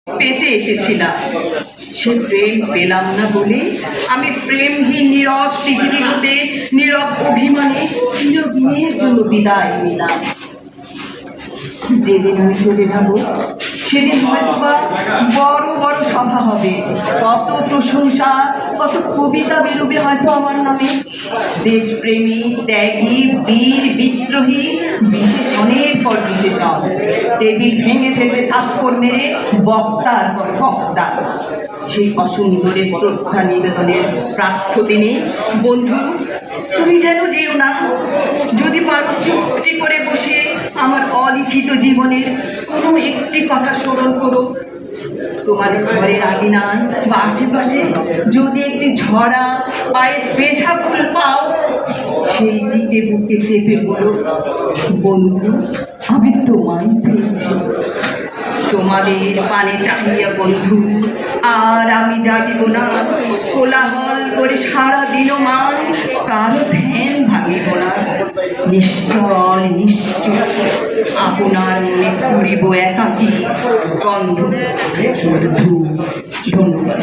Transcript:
পেতে এসেছিলাম, সে প্রেম পেলাম না বলে আমি প্রেমহীন নীরস পৃথিবী হতে নীরব অভিমানে চিরদিনের জন্য বিদায় নিলাম। যেদিন আমি চলে যাব সেদিন হয়তো বা বড় বড় সভা হবে, কত প্রশংসা, কত কবিতা বেরোবে হয়তো আমার নামে। দেশপ্রেমী, ত্যাগী, বীর, বিদ্রোহী, বিশেষণের পর বিশেষণ, টেবিল ভেঙে ফেলবে থাপ্পড় মেরে বক্তার পর বক্তা। সেই অসুন্দরের শ্রদ্ধা নিবেদনের প্রার্থ দিনে বন্ধু তুমি যেন যেও না, যদি পারো চুপটি করে বসে আমার অলিখিত জীবনের কোনো একটি কথা স্মরণ করো। তোমার ঘরের আঙিনায় বা আশেপাশে যদি একটি ঝরা পায়ের পেশা ফুল পাও, সেইটিকে বুকে চেপে বলো, বন্ধু আমি তোমায় পেয়েছি। তোমাদের পানে চাহিয়া বন্ধু আর আমি জাগিব না, কোলাহল করে সারা দিনমান কারো ধ্যান ভাঙিব না। নিশ্চল নিশ্চয় আপনার মনে ঘুরিব একাকী গন্ধ। ধন্যবাদ।